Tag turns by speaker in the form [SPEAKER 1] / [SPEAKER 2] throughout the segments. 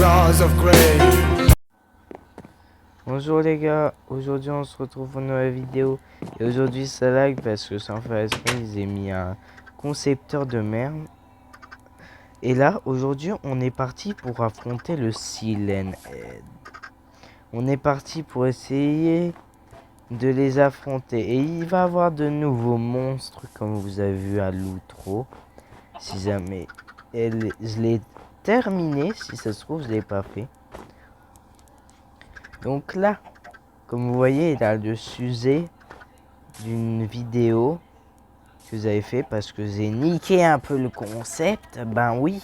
[SPEAKER 1] laws of grey.
[SPEAKER 2] Bonjour les gars, aujourd'hui on se retrouve pour une nouvelle vidéo et aujourd'hui ça lag parce que sans faire exprès ils ont mis un concepteur de merde. Et là aujourd'hui on est parti pour affronter le Silent Head. On est parti pour essayer de les affronter et il va y avoir de nouveaux monstres comme vous avez vu à l'outro. Si jamais je l'ai terminé, si ça se trouve je l'ai pas fait. Donc là, comme vous voyez, il a le sujet d'une vidéo que vous avez fait parce que j'ai niqué un peu le concept. Ben oui,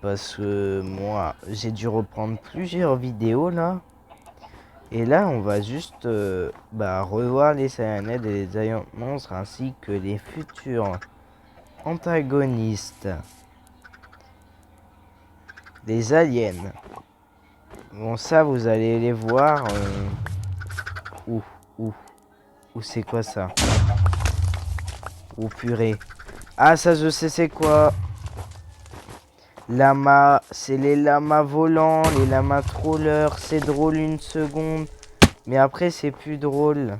[SPEAKER 2] parce que moi j'ai dû reprendre plusieurs vidéos là. Et là on va juste revoir les Silent Head et les Giant Monstres ainsi que les futurs antagonistes. Les aliens. Bon ça vous allez les voir. Où c'est quoi ça? Oh purée. Ah ça je sais c'est quoi. Lama, c'est les lamas volants, les lamas trollers, c'est drôle une seconde, mais après c'est plus drôle.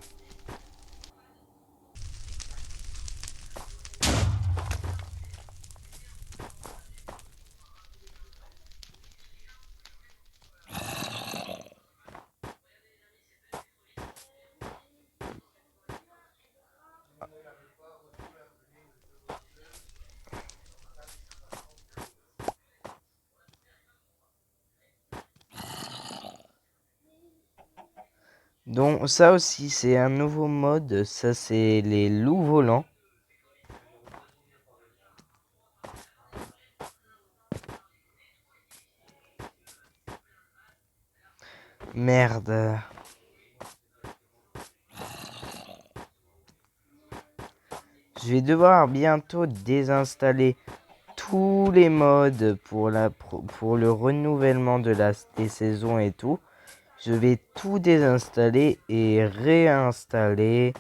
[SPEAKER 2] Donc ça aussi c'est un nouveau mode, ça c'est les loups volants. Merde. Je vais devoir bientôt désinstaller tous les modes pour le renouvellement des saisons et tout. Je vais tout désinstaller et réinstaller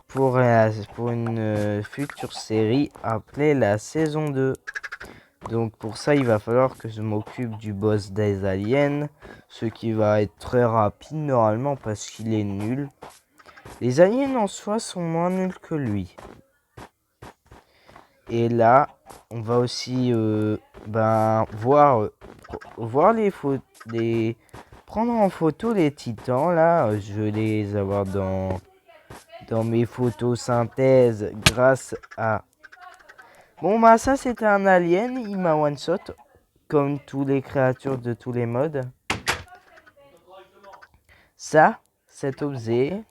[SPEAKER 2] pour une future série appelée la saison 2. Donc pour ça il va falloir que je m'occupe du boss des aliens, ce qui va être très rapide normalement parce qu'il est nul. Les aliens en soi sont moins nuls que lui. Et là on va aussi voir prendre en photo les titans là. Je vais les avoir dans mes photos synthèse grâce à... Bon bah ça c'était un alien, il m'a one shot comme tous les créatures de tous les modes. Ça, cet objet,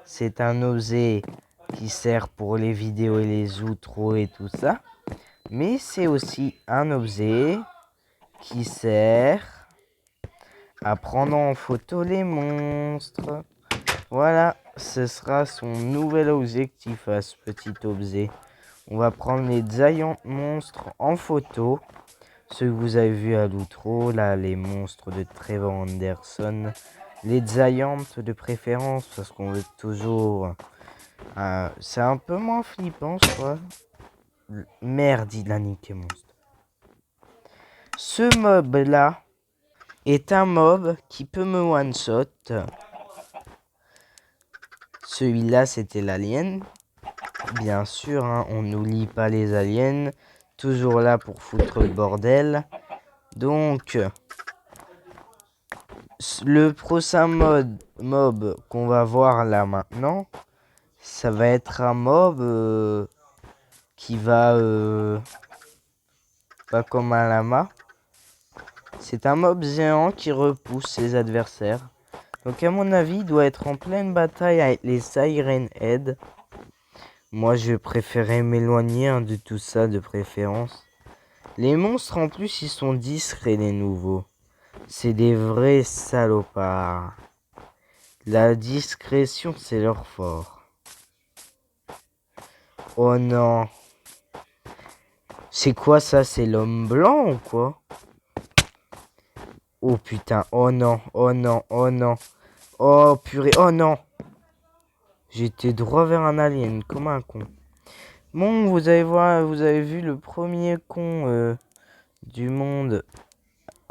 [SPEAKER 2] c'est un objet qui sert pour les vidéos et les outros et tout ça. Mais c'est aussi un objet qui sert à prendre en photo les monstres. Voilà, ce sera son nouvel objectif à ce petit objet. On va prendre les Giant monstres en photo. Ceux que vous avez vu à l'outro, là, les monstres de Trevor Anderson. Les Giants de préférence, parce qu'on veut toujours... c'est un peu moins flippant, je crois. Merde, il a niqué monstre. Ce mob-là est un mob qui peut me one-shot. Celui-là, c'était l'alien. Bien sûr, hein, on n'oublie pas les aliens. Toujours là pour foutre le bordel. Donc, le prochain mob qu'on va voir là maintenant, ça va être un mob qui va... pas comme un lama. C'est un mob géant qui repousse ses adversaires. Donc à mon avis, il doit être en pleine bataille avec les Siren Head. Moi, je préférais m'éloigner de tout ça de préférence. Les monstres, en plus, ils sont discrets, les nouveaux. C'est des vrais salopards. La discrétion, c'est leur fort. Oh non. C'est quoi ça? C'est l'homme blanc ou quoi? Oh putain. Oh non. Oh non. Oh non. Oh purée. Oh non. J'étais droit vers un alien, comme un con. Bon, vous avez vu le premier con du monde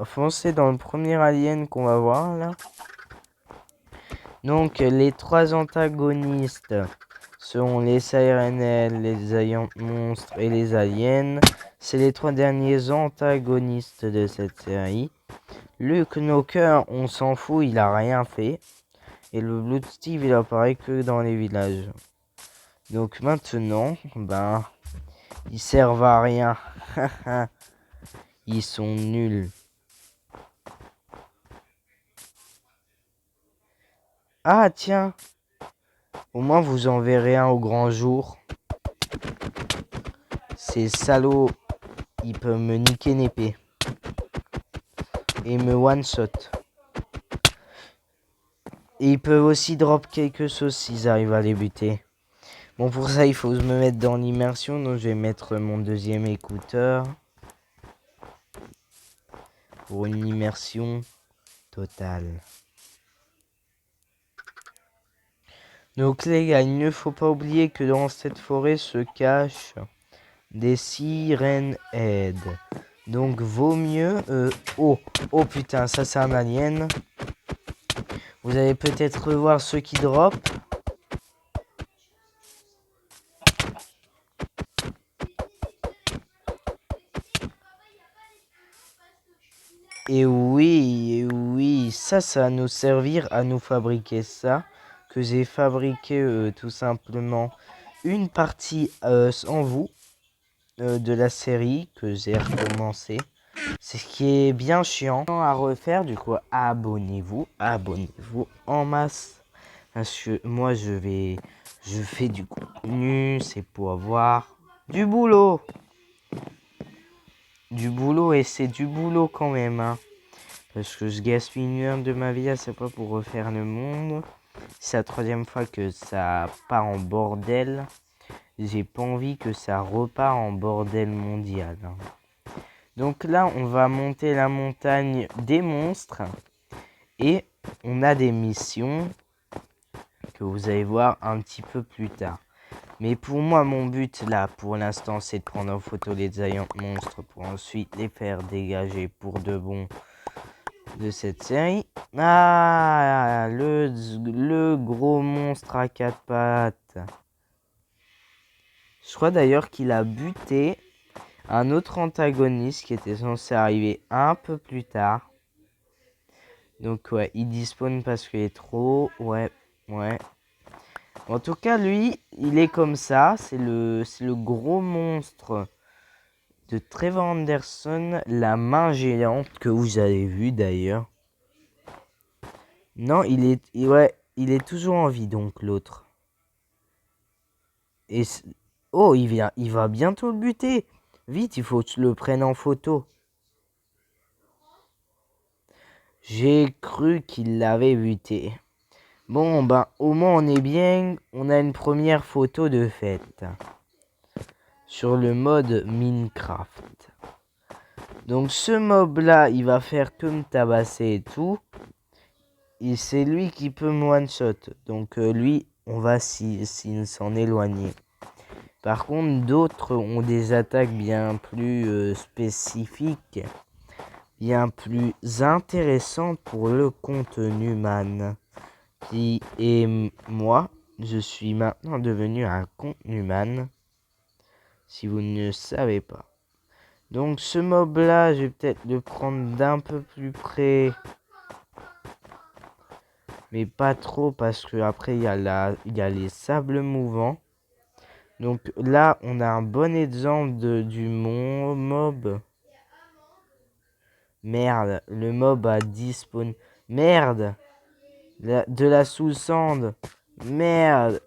[SPEAKER 2] foncer dans le premier alien qu'on va voir là. Donc les 3 antagonistes seront les Sirenelles, les Giant Monstres et les aliens. C'est les 3 derniers antagonistes de cette série. Luke Knocker, on s'en fout, il a rien fait. Et le Blood Steve, il apparaît que dans les villages. Donc maintenant, ben, ils servent à rien. Ils sont nuls. Ah tiens, au moins vous en verrez un au grand jour. Ces salauds, ils peuvent me niquer une épée. Et me one-shot. Et ils peuvent aussi drop quelque chose s'ils arrivent à les buter. Bon, pour ça, il faut me mettre dans l'immersion. Donc, je vais mettre mon deuxième écouteur. Pour une immersion totale. Donc, les gars, il ne faut pas oublier que dans cette forêt se cachent des sirènes aides. Donc, vaut mieux... Oh putain, ça c'est un alien. Vous allez peut-être revoir ceux qui drop. Et oui, ça va nous servir à nous fabriquer ça. Que j'ai fabriqué tout simplement une partie sans vous de la série que j'ai recommencé. C'est ce qui est bien chiant à refaire. Du coup, abonnez-vous en masse. Parce que moi, je fais du contenu, c'est pour avoir du boulot. Du boulot et c'est du boulot quand même, hein. Parce que je gaspille 1 heure de ma vie à chaque fois pour refaire le monde. C'est la 3e fois que ça part en bordel. J'ai pas envie que ça repart en bordel mondial, hein. Donc là, on va monter la montagne des monstres. Et on a des missions que vous allez voir un petit peu plus tard. Mais pour moi, mon but là, pour l'instant, c'est de prendre en photo les Giant Monstres pour ensuite les faire dégager pour de bon de cette série. Ah, le gros monstre à 4 pattes. Je crois d'ailleurs qu'il a buté un autre antagoniste qui était censé arriver un peu plus tard. Donc ouais, il despawn parce qu'il est trop... Ouais. En tout cas, lui, il est comme ça. C'est le gros monstre de Trevor Anderson, la main géante que vous avez vu d'ailleurs. Non, il est toujours en vie donc l'autre. Et oh, il va bientôt le buter. Vite, il faut que tu le prennes en photo. J'ai cru qu'il l'avait buté. Bon, ben, au moins on est bien. On a une première photo de fête. Sur le mode Minecraft. Donc ce mob là, il va faire que me tabasser et tout. Et c'est lui qui peut me one-shot. Donc lui, on va s'en éloigner. Par contre, d'autres ont des attaques bien plus spécifiques. Bien plus intéressantes pour le contenu man. Et moi, je suis maintenant devenu un contenu man. Si vous ne le savez pas. Donc ce mob là, je vais peut-être le prendre d'un peu plus près. Mais pas trop parce que après il y a les sables mouvants. Donc là, on a un bon exemple du mob. Merde, le mob a despawn. Merde, de la sous-sande. Merde,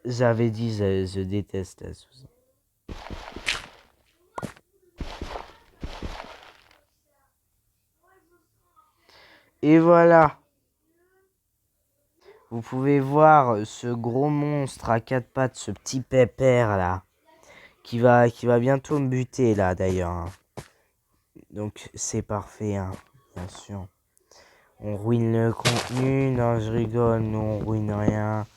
[SPEAKER 2] j'avais dit, je déteste la sous-sande. Et voilà. Vous pouvez voir ce gros monstre à 4 pattes, ce petit pépère là, qui va bientôt me buter là d'ailleurs, hein. Donc c'est parfait, hein, bien sûr. On ruine le contenu, non je rigole, nous on ruine rien.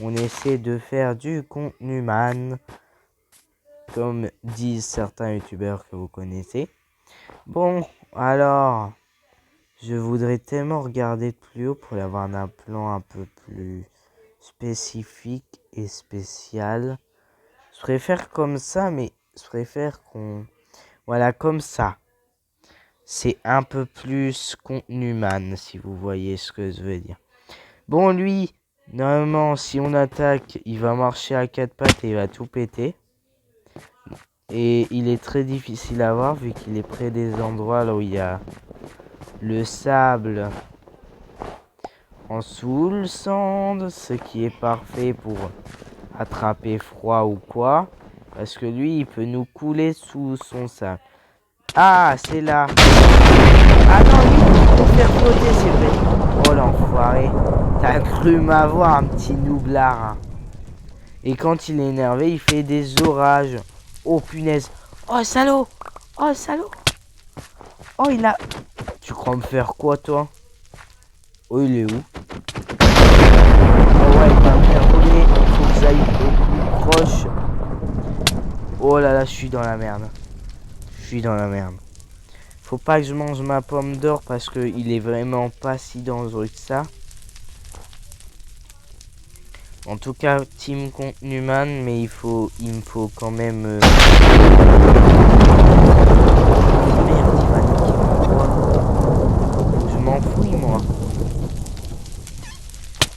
[SPEAKER 2] On essaie de faire du contenu man, comme disent certains youtubeurs que vous connaissez. Bon, alors, Je voudrais tellement regarder de plus haut pour avoir un plan un peu plus spécifique et spécial. Je préfère comme ça, mais je préfère qu'on... Voilà, comme ça. C'est un peu plus contenu man, si vous voyez ce que je veux dire. Bon, lui, normalement, si on attaque, il va marcher à quatre pattes et il va tout péter. Et il est très difficile à voir vu qu'il est près des endroits là où il y a le sable en soul sand, ce qui est parfait pour attraper froid ou quoi. Parce que lui, il peut nous couler sous son sable. Ah, c'est là. Ah non, lui, il peut faire flotter, c'est vrai. Oh l'enfoiré. T'as cru m'avoir, un petit noublard. Hein. Et quand il est énervé, il fait des orages. Oh punaise. Oh salaud. Oh salaud. Oh il a... Tu crois me faire quoi toi? Oh il est où? Oh ouais il va me faire voler. Faut que j'aille au plus proche. Oh là là je suis dans la merde. Je suis dans la merde. Faut pas que je mange ma pomme d'or parce que il est vraiment pas si dangereux que ça. En tout cas, team contre Numan, mais il me faut quand même... Merde, il va niquer mon toit. Je m'en fous, moi.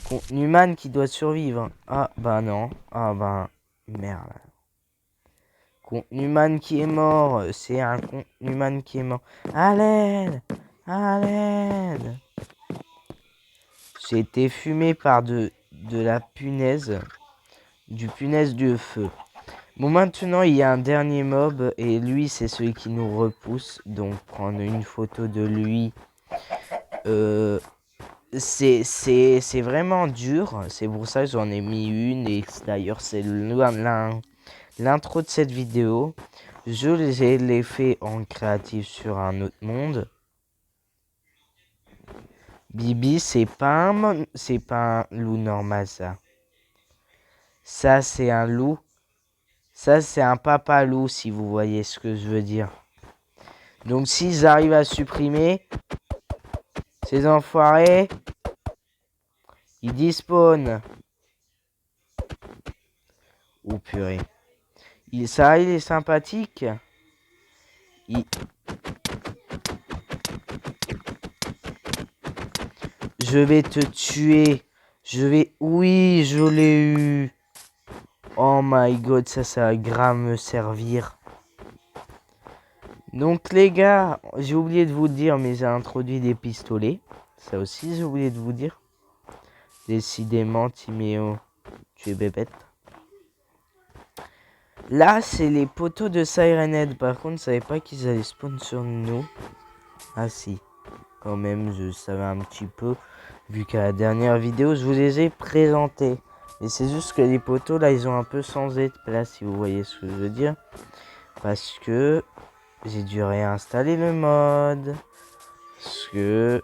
[SPEAKER 2] Contre Numan qui doit survivre. Ah, bah non. Ah, bah... Merde. Contre Numan qui est mort. C'est un contre Numan qui est mort. À l'aide! À l'aide! J'ai été fumé par de la punaise. Du punaise de feu. Bon, maintenant, il y a un dernier mob, et lui, c'est celui qui nous repousse. Donc, prendre une photo de lui, c'est vraiment dur. C'est pour ça que j'en ai mis une, et d'ailleurs, c'est l'intro de cette vidéo. Je l'ai fait en créatif sur un autre monde. Bibi, c'est pas un loup normal, ça. Ça, c'est un loup. Ça, c'est un papa loup, si vous voyez ce que je veux dire. Donc, s'ils arrivent à supprimer ces enfoirés, ils despawnent. Oh purée. Ça, il est sympathique. Je vais te tuer. Oui, je l'ai eu. Oh my god, ça va grave me servir. Donc les gars, j'ai oublié de vous dire, mais j'ai introduit des pistolets. Ça aussi, j'ai oublié de vous dire. Décidément, Timéo, tu es bébête. Là, c'est les poteaux de Siren Head. Par contre, je savais pas qu'ils allaient spawn sur nous. Ah si, quand même, je savais un petit peu. Vu qu'à la dernière vidéo, je vous les ai présentés. Et c'est juste que les poteaux, là, ils ont un peu changé de place, si vous voyez ce que je veux dire. Parce que j'ai dû réinstaller le mode. Parce que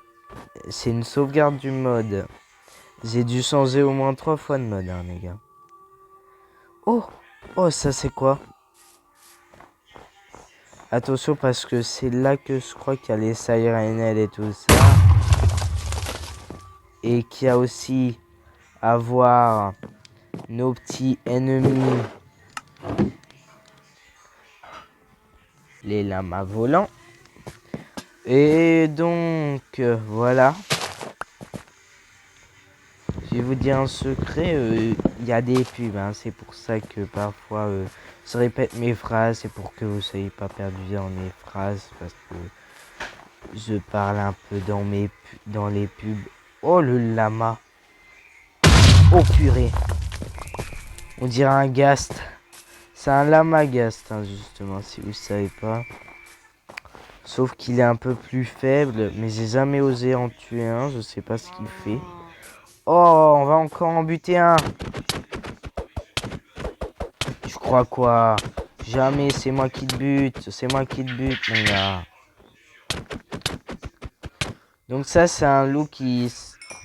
[SPEAKER 2] c'est une sauvegarde du mode. J'ai dû changer au moins 3 fois de mode, hein, les gars. Oh, oh, ça c'est quoi? Attention parce que c'est là que je crois qu'il y a les Siren Head et tout ça. Et qu'il y a aussi à voir nos petits ennemis. Les lamas volants. Et donc, voilà. Je vais vous dire un secret, il y a des pubs, hein, c'est pour ça que parfois je répète mes phrases, c'est pour que vous ne soyez pas perdu dans mes phrases, parce que je parle un peu dans les pubs. Oh le lama. Oh purée. On dirait un ghast. C'est un lama ghast, hein, justement, si vous ne savez pas. Sauf qu'il est un peu plus faible, mais j'ai jamais osé en tuer un, je sais pas ce qu'il fait. Oh, on va encore en buter un. Tu crois quoi? Jamais, c'est moi qui te bute. C'est moi qui te bute, mon gars. Donc ça, c'est un loup qui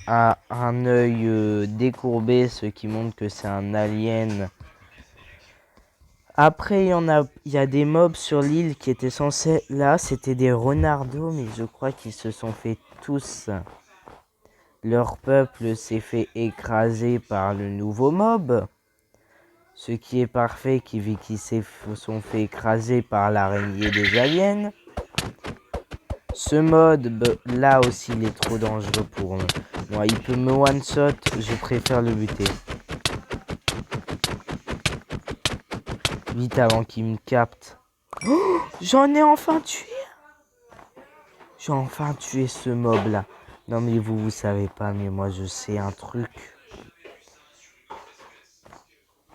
[SPEAKER 2] a un œil décourbé, ce qui montre que c'est un alien Après, il y a des mobs sur l'île qui étaient censés... Là, c'était des renardos, mais je crois qu'ils se sont fait tous. Leur peuple s'est fait écraser par le nouveau mob. Ce qui est parfait, vu qu'ils se sont fait écraser par l'araignée des aliens. Ce mode, là aussi, il est trop dangereux pour moi. Il peut me one-shot, je préfère le buter. Vite avant qu'il me capte. Oh, j'en ai enfin tué. J'ai enfin tué ce mob là. Non mais vous savez pas, mais moi je sais un truc.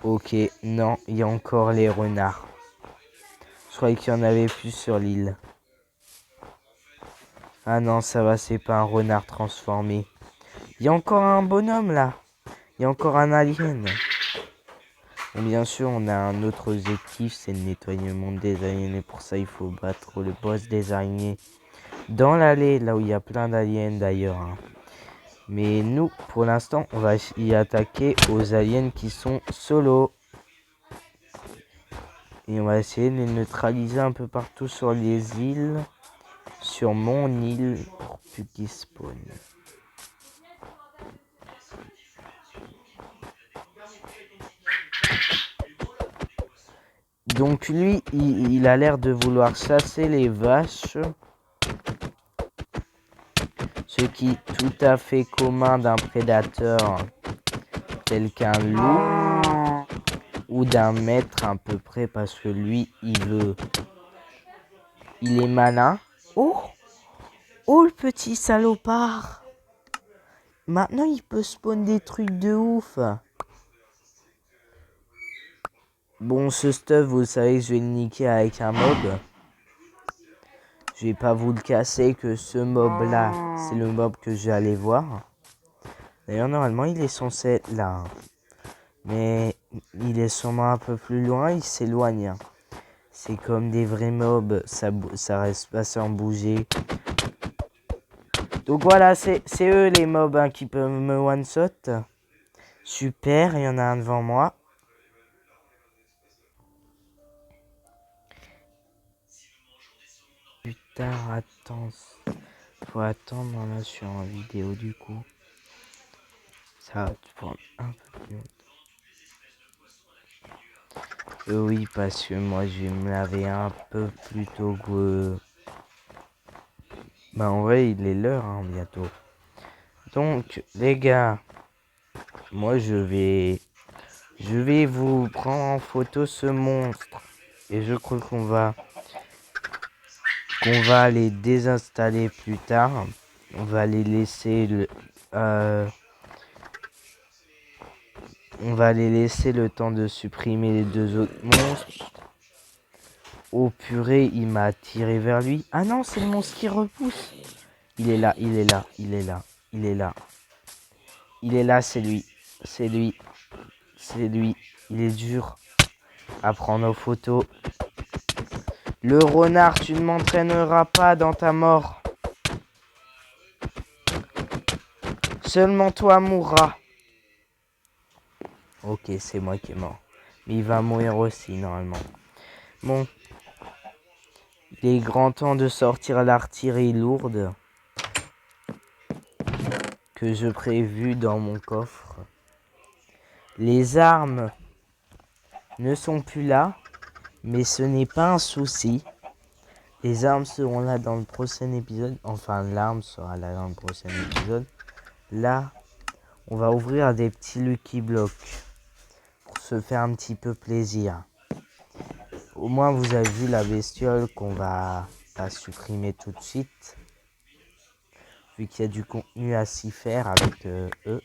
[SPEAKER 2] Ok, non, il y a encore les renards. Je croyais qu'il y en avait plus sur l'île. Ah non, ça va, c'est pas un renard transformé. Il y a encore un bonhomme là. Il y a encore un alien. Bon, bien sûr, on a un autre objectif, c'est le nettoyement des aliens. Et pour ça, il faut battre le boss des araignées. Dans l'allée, là où il y a plein d'aliens d'ailleurs. Hein. Mais nous, pour l'instant, on va y attaquer aux aliens qui sont solo. Et on va essayer de les neutraliser un peu partout sur les îles. Sur mon île, pour plus qu'ils spawnent. Donc lui, il a l'air de vouloir chasser les vaches. Ce qui est tout à fait commun d'un prédateur tel qu'un loup. Ou d'un maître à peu près parce que lui, il est malin. Oh, oh le petit salopard. Maintenant, il peut spawn des trucs de ouf. Bon, ce stuff, vous savez que je vais le niquer avec un mob. Je vais pas vous le casser que ce mob-là, c'est le mob que je vais aller voir. D'ailleurs, normalement, il est censé être là. Mais il est sûrement un peu plus loin, il s'éloigne. C'est comme des vrais mobs, ça reste pas sans bouger. Donc voilà, c'est eux les mobs hein, qui peuvent me one-shot. Super, il y en a un devant moi. Putain, attends. Faut attendre là sur une vidéo du coup. Ça va te prendre un peu plus longtemps. Oui, parce que moi je vais me laver un peu plus tôt que... Bah en vrai, il est l'heure hein, bientôt. Donc, les gars, moi je vais vous prendre en photo ce monstre. Et je crois qu'on va les désinstaller plus tard. On va les laisser on va les laisser le temps de supprimer les deux autres monstres. Oh purée, il m'a attiré vers lui. Ah non, c'est le monstre qui repousse. Il est là, il est là, il est là, il est là. Il est là, c'est lui. C'est lui. C'est lui. Il est dur à prendre aux photos. Le renard, tu ne m'entraîneras pas dans ta mort. Seulement toi mourras. Ok, c'est moi qui est mort. Mais il va mourir aussi, normalement. Bon. Il est grand temps de sortir l'artillerie lourde. Que je prévus dans mon coffre. Les armes ne sont plus là. Mais ce n'est pas un souci. Les armes seront là dans le prochain épisode. Enfin, l'arme sera là dans le prochain épisode. Là, on va ouvrir des petits Lucky Blocks. Pour se faire un petit peu plaisir. Au moins, vous avez vu la bestiole qu'on va pas supprimer tout de suite. Vu qu'il y a du contenu à s'y faire avec eux.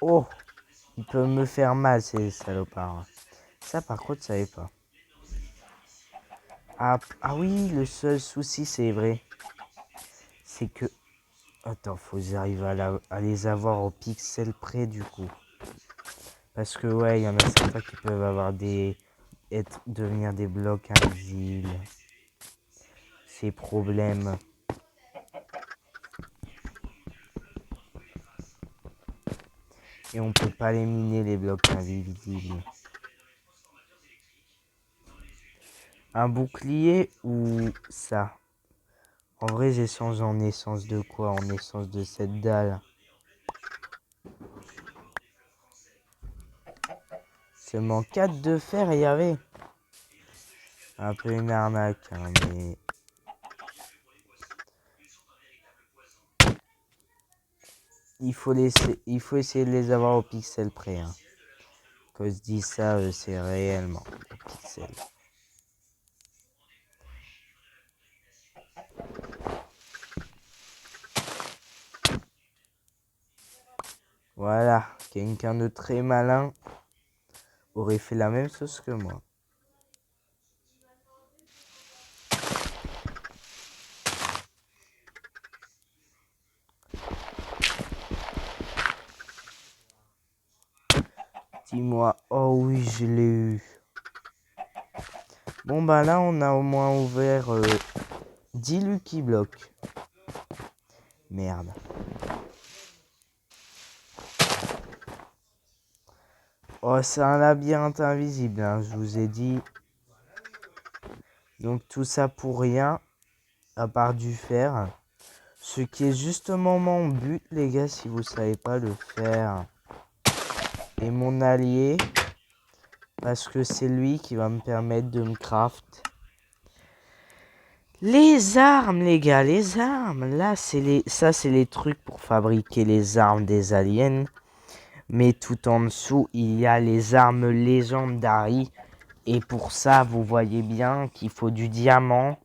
[SPEAKER 2] Oh, ils peuvent me faire mal, ces salopards. Ça, par contre, je savais pas. Ah oui, le seul souci, c'est vrai. C'est que... Attends, faut que j'arrive à les avoir au pixel près, du coup. Parce que, ouais, il y en a certains qui peuvent avoir devenir des blocs invisibles. Ces problèmes. Et on peut pas les miner, les blocs invisibles. Un bouclier ou ça? En vrai, j'échange en essence de quoi? En essence de cette dalle. Seulement 4 de fer, il y avait. Un peu une arnaque, hein, mais... il faut essayer de les avoir au pixel près. Hein. Quand je dis ça, c'est réellement au pixel. Voilà, quelqu'un de très malin aurait fait la même chose que moi. Dis-moi, oh oui, je l'ai eu. Bon bah là, on a au moins ouvert 10 Lucky Blocks. Merde. Oh, c'est un labyrinthe invisible, hein, je vous ai dit. Donc tout ça pour rien, à part du fer. Ce qui est justement mon but, les gars, si vous savez pas le faire. Et mon allié, parce que c'est lui qui va me permettre de me craft. Les armes, les gars, les armes. Là, ça, c'est les trucs pour fabriquer les armes des aliens. Mais tout en dessous, il y a les armes légendaires. Et pour ça, vous voyez bien qu'il faut du diamant.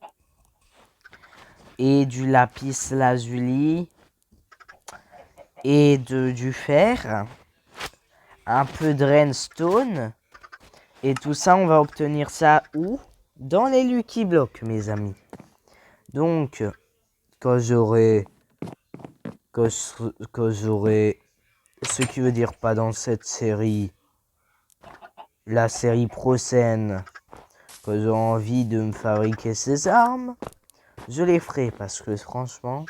[SPEAKER 2] Et du lapis lazuli. Et du fer. Un peu de redstone. Et tout ça, on va obtenir ça où? Dans les Lucky Blocks, mes amis. Donc, quand j'aurai... Ce qui veut dire pas dans cette série. La série prochaine. Quand j'aurai envie de me fabriquer ces armes. Je les ferai parce que franchement...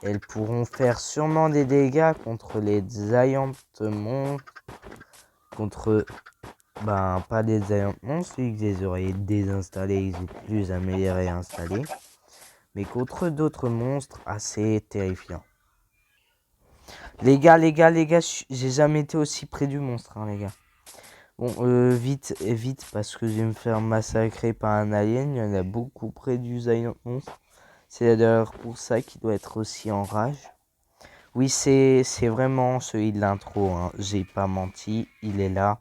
[SPEAKER 2] elles pourront faire sûrement des dégâts contre les giant monstres. Contre... ben, pas des giant monstres, vu que je les aurais désinstallés, ils étaient plus à me les réinstaller. Mais contre d'autres monstres assez terrifiants. Les gars, j'ai jamais été aussi près du monstre, hein, les gars. Bon, vite, parce que je vais me faire massacrer par un alien. Il y en a beaucoup près du giant monstre. C'est d'ailleurs pour ça qu'il doit être aussi en rage. Oui, c'est vraiment celui de l'intro, hein. J'ai pas menti, il est là.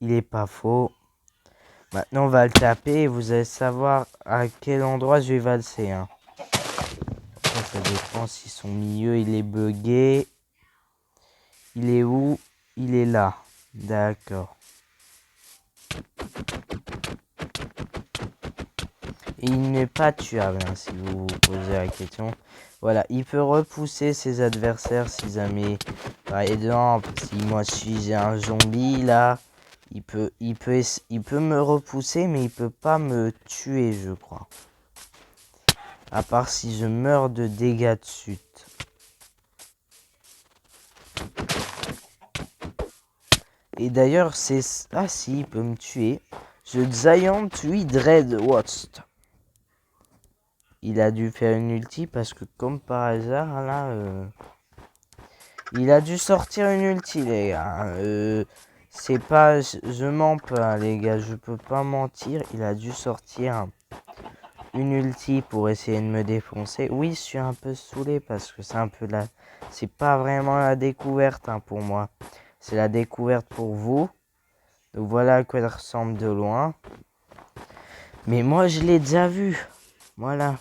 [SPEAKER 2] Il est pas faux. Maintenant, on va le taper et vous allez savoir à quel endroit je vais valser. Hein. Ça dépend si son milieu il est buggé. Il est où? Il est là. D'accord. Et il n'est pas tuable, hein, si vous vous posez la question. Voilà, il peut repousser ses adversaires si jamais, par exemple, si moi je suis un zombie là, il peut me repousser, mais il peut pas me tuer, je crois. À part si je meurs de dégâts de chute. Et d'ailleurs, c'est... ah si, il peut me tuer. The Giant 8 Dread Watch. Il a dû faire une ulti parce que comme par hasard, là... il a dû sortir une ulti, les gars. C'est pas... je mens pas, les gars. Je peux pas mentir. Il a dû sortir une ulti pour essayer de me défoncer. Oui, je suis un peu saoulé parce que c'est un peu la... c'est pas vraiment la découverte, hein, pour moi. C'est la découverte pour vous. Donc voilà à quoi elle ressemble de loin. Mais moi, je l'ai déjà vu. Voilà.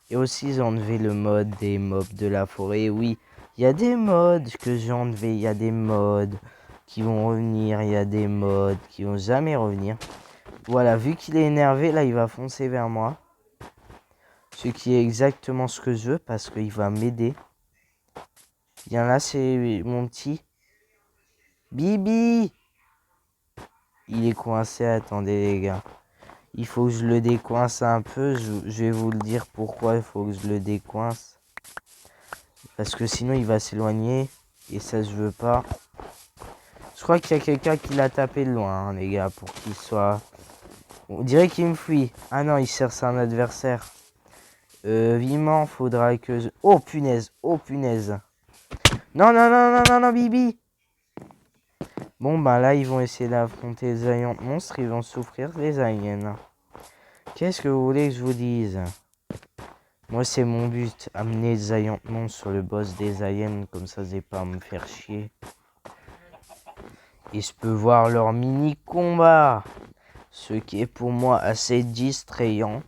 [SPEAKER 2] Et aussi, j'ai enlevé le mode des mobs de la forêt. Oui, il y a des modes que j'ai enlevés. Il y a des modes qui vont revenir. Il y a des modes qui vont jamais revenir. Voilà, vu qu'il est énervé, là, il va foncer vers moi. Ce qui est exactement ce que je veux parce qu'il va m'aider. Bien là, c'est mon petit Bibi. Il est coincé. Attendez, les gars. Il faut que je le décoince un peu. Je vais vous le dire pourquoi il faut que je le décoince. Parce que sinon, il va s'éloigner. Et ça, je veux pas. Je crois qu'il y a quelqu'un qui l'a tapé de loin, hein, les gars, pour qu'il soit... On dirait qu'il me fuit. Ah non, il cherche un adversaire. Vivement, faudra que je... Oh punaise, oh punaise. Non, non, non, non, non, non, Bibi. Bon, bah là, ils vont essayer d'affronter les Giant monstres. Ils vont souffrir les aliens. Qu'est-ce que vous voulez que je vous dise? Moi, c'est mon but. Amener les Giant monstres sur le boss des aliens. Comme ça, c'est pas à me faire chier. Et je peux voir leur mini-combat. Ce qui est pour moi assez distrayant.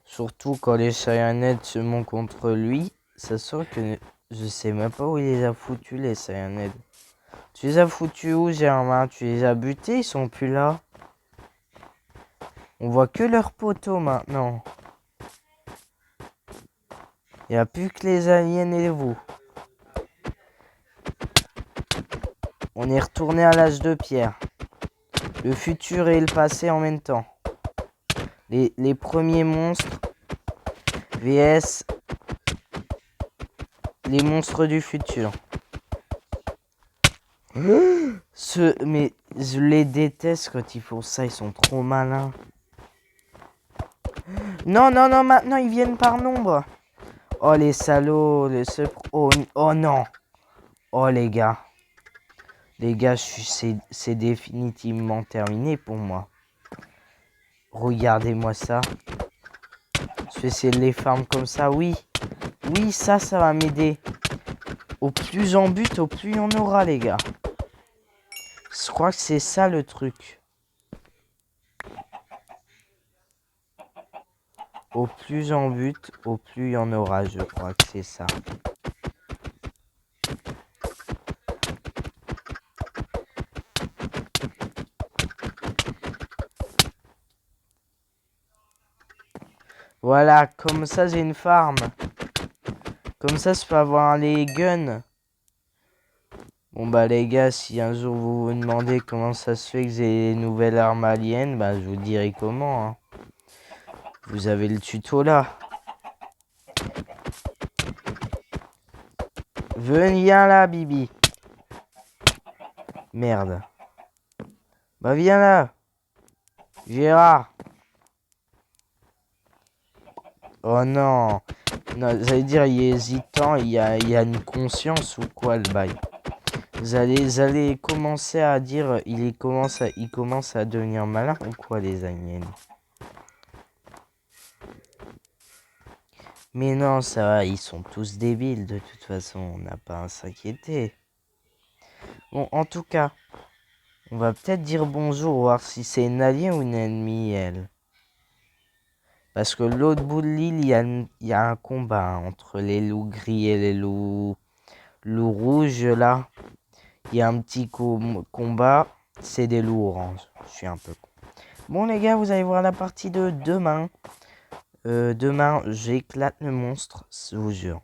[SPEAKER 2] Surtout quand les Cyanides se montent contre lui. Ça sort que je sais même pas où il les a foutus, les Cyanides. Tu les as foutus où, Germain? Tu les as butés? Ils sont plus là. On voit que leurs poteaux maintenant. Il n'y a plus que les aliens et vous. On est retourné à l'âge de pierre. Le futur et le passé en même temps. Les premiers monstres vs les monstres du futur. Mais je les déteste quand ils font ça, ils sont trop malins. Non, non, non, maintenant ils viennent par nombre. Oh les salauds, oh, oh non. Oh les gars. Les gars, c'est définitivement terminé pour moi. Regardez-moi ça. Je vais essayer de les farm comme ça, oui. Oui, ça va m'aider. Au plus en but, au plus il y en aura, les gars. Je crois que c'est ça le truc. Au plus en but, au plus il y en aura, je crois que c'est ça. Voilà, comme ça j'ai une farm. Comme ça je peux avoir les guns. Bon bah les gars, si un jour vous vous demandez comment ça se fait que j'ai une nouvelle arme alien, bah je vous dirai comment. Hein. Vous avez le tuto là. Viens là, Bibi. Merde. Bah viens là. Gérard. Oh non. Non, j'allais dire, il est hésitant, il y a une conscience ou quoi le bail. Vous allez commencer à dire, il commence à devenir malin ou quoi les aliens. Mais non, ça va, ils sont tous débiles de toute façon, on n'a pas à s'inquiéter. Bon, en tout cas, on va peut-être dire bonjour, voir si c'est une alien ou une ennemie, elle. Parce que l'autre bout de l'île, il y a un combat entre les loups gris et les loups rouges, là. Il y a un petit combat, c'est des loups oranges. Je suis un peu con. Bon, les gars, vous allez voir la partie de demain. Demain, j'éclate le monstre, je vous jure.